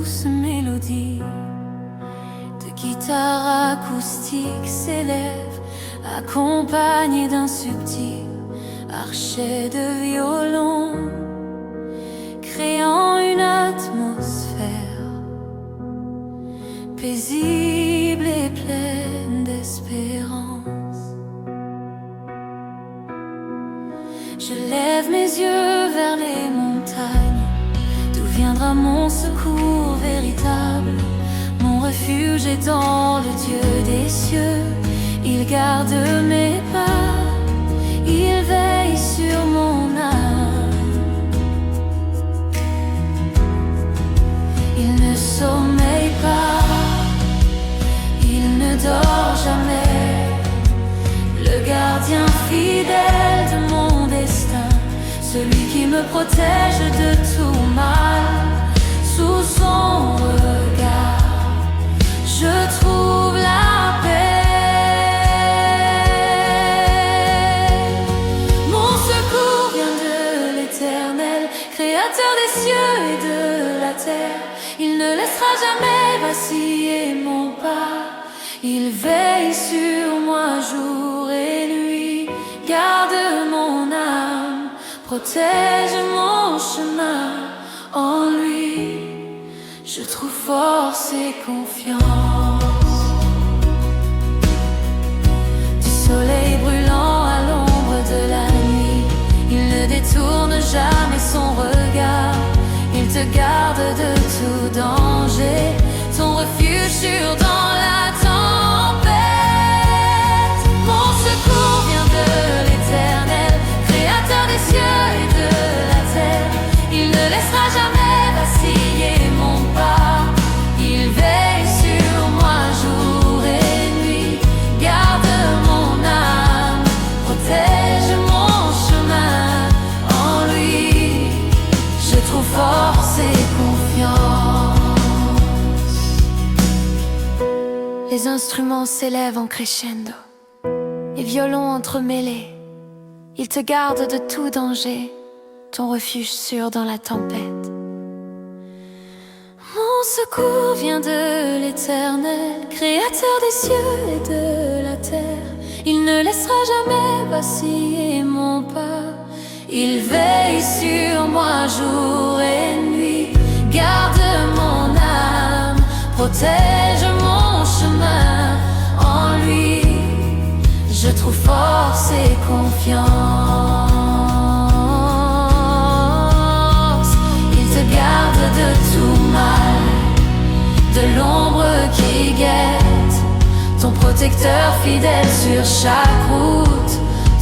douce mélodie de guitare acoustique s'élève, accompagnée d'un subtil archet de violon, créant une atmosphère paisible et pleine d'espérance. Je lève mes yeux vers les montagnes, d'où viendra mon secours véritable. Mon refuge est dans le Dieu des cieux. Il garde mes pas, il veille sur mon âme. Il ne sommeille pas, il ne dort jamais. Le gardien fidèle de mon destin, celui qui me protège de tout mal. Sous son regard, je trouve la paix. Mon secours vient de l'Éternel, créateur des cieux et de la terre. Il ne laissera jamais vaciller mon pas. Il veille sur moi jour et nuit, garde mon âme, protège mon chemin. En lui, je trouve force et confiance. Du soleil brûlant à l'ombre de la nuit, il ne détourne jamais son regard. Il te garde de tout danger, ton refuge sûr dans la tempête. Mon secours vient de l'Éternel, créateur des cieux et de la terre. Il ne laissera jamais vaciller mon pas. Il veille sur moi jour et nuit, garde mon âme, protège mon chemin. En lui, je trouve force et confiance. Les instruments s'élèvent en crescendo, les violons entremêlés. Ils te gardent de tout danger, ton refuge sûr dans la tempête. Mon secours vient de l'Éternel, créateur des cieux et de la terre. Il ne laissera jamais vaciller mon pas. Il veille sur moi jour et nuit, garde mon âme, protège mon chemin. En lui, je trouve force et confiance. Il te garde de tout mal, de l'ombre qui guette, ton protecteur fidèle sur chaque route,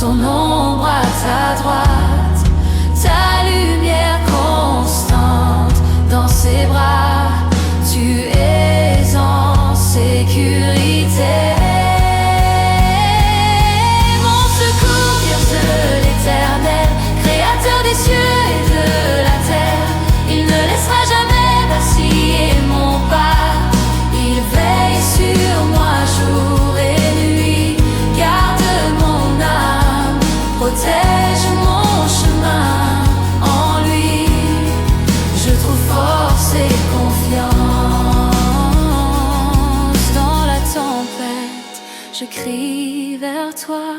ton ombre à ta droite, ta lumière constante dans ses bras. Tu es en sécurité. Mon secours vient de l'Éternel, créateur des cieux et de la terre. Il ne laissera jamais vaciller mon pas. Il veille sur moi jour et nuit, garde mon âme, protège mon chemin. En lui, je trouve force et confiance. Dans la tempête, je crie vers toi.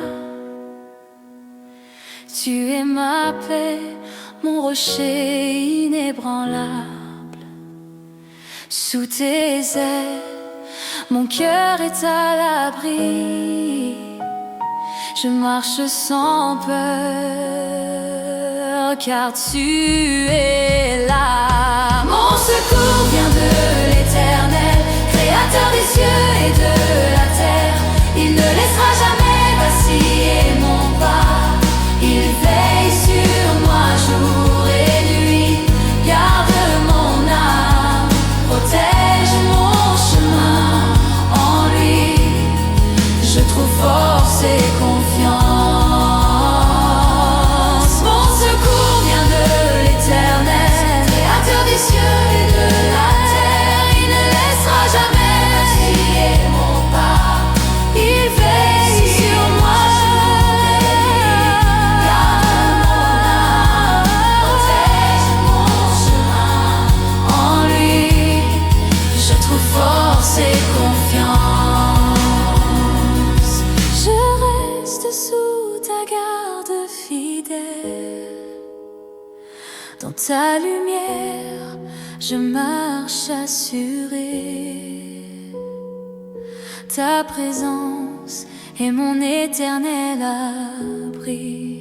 Tu es ma paix, mon rocher inébranlable. Sous tes ailes, mon cœur est à l'abri. Je marche sans peur, car tu es là. Mon secours vient de l'Éternel, créateur des cieux et de la terre. Il ne laissera jamais vaciller mon pas. Il veille sur moi jour et nuit, garde mon âme, protège mon chemin. En lui, je trouve force et confiance. Mon secours vient de l'Éternel, créateur des cieux et de la terre. Il ne laissera jamais vaciller mon ta lumière, je marche assurée. Ta présence est mon éternel abri.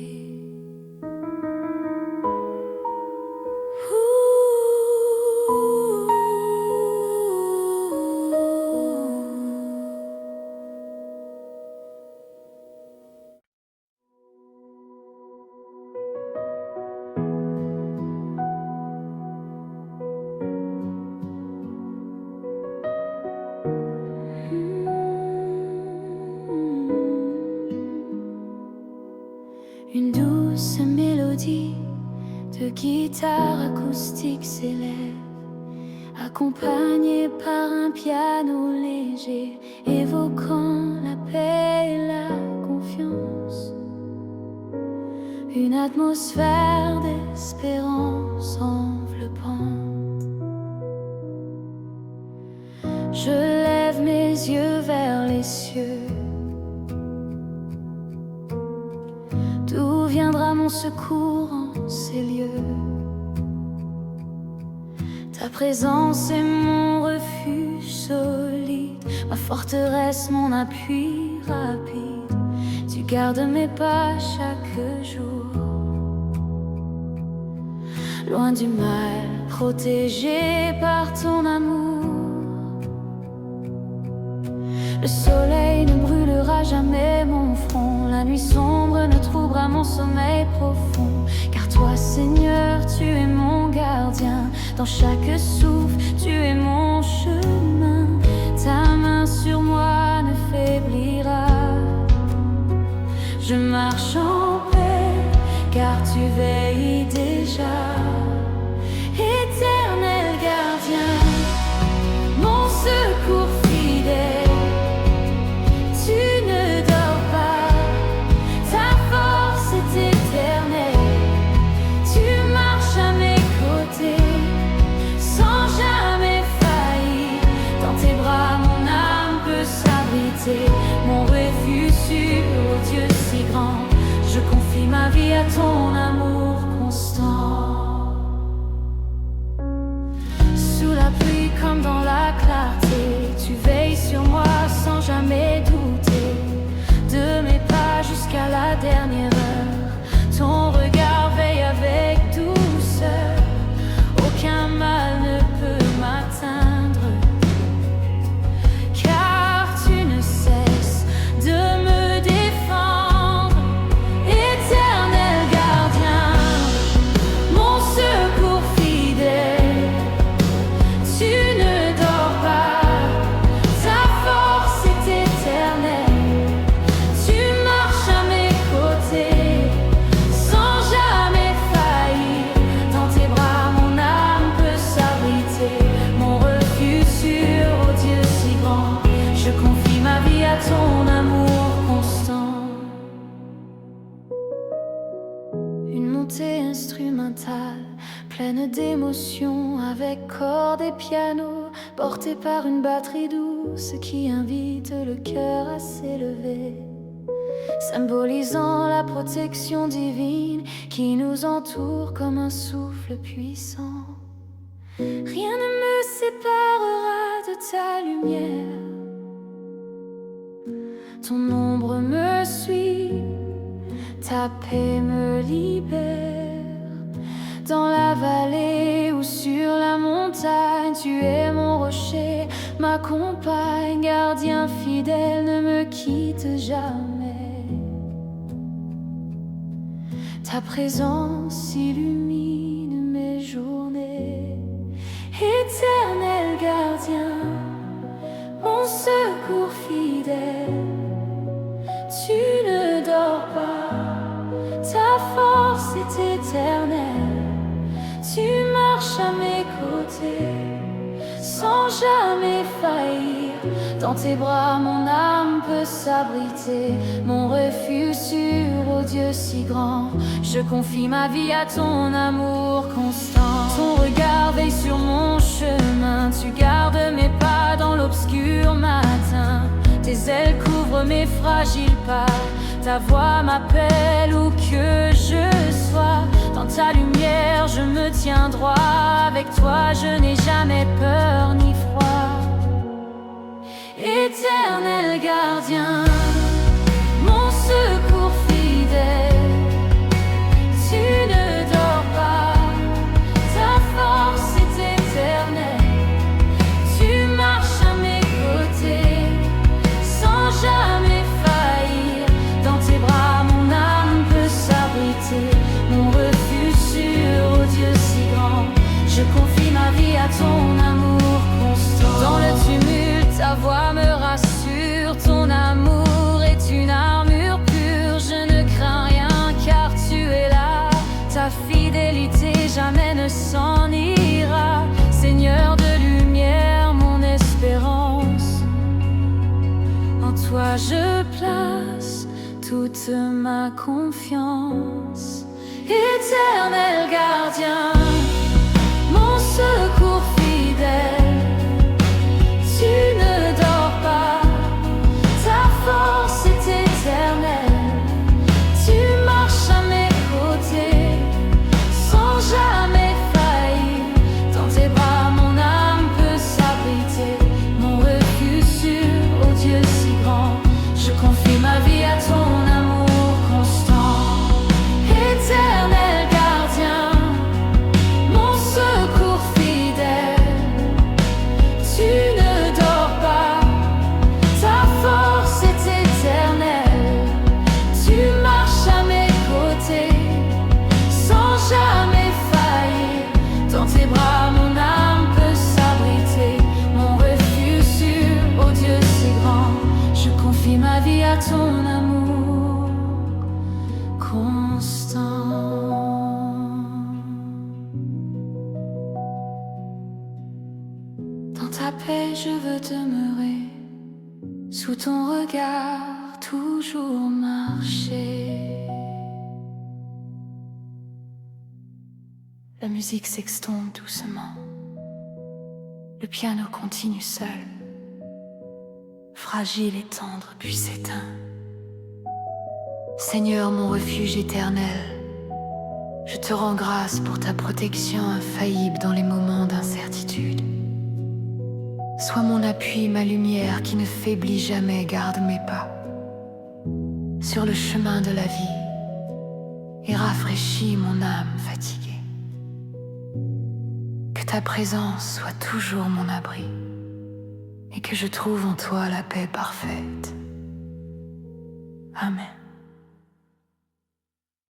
Une douce mélodie de guitare acoustique s'élève, accompagnée par un piano léger, évoquant la paix et la confiance. Une atmosphère d'espérance enveloppante. Je lève mes yeux vers les cieux. D'où viendra mon secours en ces lieux? Ta présence est mon refuge solide, ma forteresse, mon appui rapide. Tu gardes mes pas chaque jour, loin du mal, protégé par ton amour. Le soleil ne brûlera jamais mon front, la nuit sombre ne troubera mon sommeil profond. Car toi, Seigneur, tu es mon gardien, dans chaque souffle, tu es mon chemin. Ta main sur moi ne faiblira. Je marche en paix, car tu veilles déjà. Éternel gardien, mon secours fidèle. Mon refuge sûr, ô Dieu si grand, je confie ma vie à ton amour constant. Sous la pluie comme dans la clarté, tu veilles sur moi sans jamais douter. De mes pas jusqu'à la dernière heure, ton regard veille avec douceur. Aucun mal ne peut m'atteindre. Ton amour constant. Une montée instrumentale pleine d'émotions, avec cordes et piano, portée par une batterie douce qui invite le cœur à s'élever, symbolisant la protection divine qui nous entoure comme un souffle puissant. Rien ne me séparera de ta lumière. Ton ombre me suit, ta paix me libère. Dans la vallée ou sur la montagne, tu es mon rocher, ma compagne, gardien fidèle, ne me quitte jamais. Ta présence illumine mes journées. Éternel gardien, mon secours fidèle. Tu ne dors pas, ta force est éternelle. Tu marches à mes côtés, sans jamais faillir. Dans tes bras, mon âme peut s'abriter. Mon refuge sûr, ô Dieu si grand. Je confie ma vie à ton amour constant. Ton regard veille sur mon chemin. Tu gardes mes pas dans l'obscur matin. Tes ailes couvrent mes fragiles pas. Ta voix m'appelle où que je sois. Dans ta lumière je me tiens droit. Avec toi je n'ai jamais peur ni froid. Éternel gardien, mon secours fidèle, tu ne dors pas, ta force est éternelle. Tu marches à mes côtés, sans jamais faillir. Dans tes bras mon âme peut s'abriter, mon refuge sûr, ô Dieu si grand. Je confie ma vie à ton amour constant. Dans le tumulte, ta voix me rassure, ton amour est une armure pure. Je ne crains rien car tu es là, ta fidélité jamais ne s'en ira. Seigneur de lumière, mon espérance, en toi je place toute ma confiance. Éternel gardien, mon secours fidèle, tu ne dors pas, ta force est éternelle. Tu marches à mes côtés, sans jamais faillir. Dans tes bras mon âme peut s'abriter, mon refuge sûr, ô Dieu si grand. Je confie ma vie à ton amour constant. Éternel gardien, mon secours fidèle, tu ne dors pas, ta force est éternelle. Tu marches à mes côtés, sans jamais faillir. Dans tes bras mon âme peut s'abriter, mon refuge sûr, ô Dieu si grand. Je confie ma vie à ton amour constant. Dans ta paix je veux demeurer, sous ton regard toujours marcher. La musique s'extombe doucement, le piano continue seul, fragile et tendre puis s'éteint. Seigneur mon refuge éternel, je te rends grâce pour ta protection infaillible dans les moments d'incertitude. Sois mon appui, ma lumière qui ne faiblit jamais, garde mes pas sur le chemin de la vie et rafraîchis mon âme fatiguée. Que ta présence soit toujours mon abri et que je trouve en toi la paix parfaite. Amen.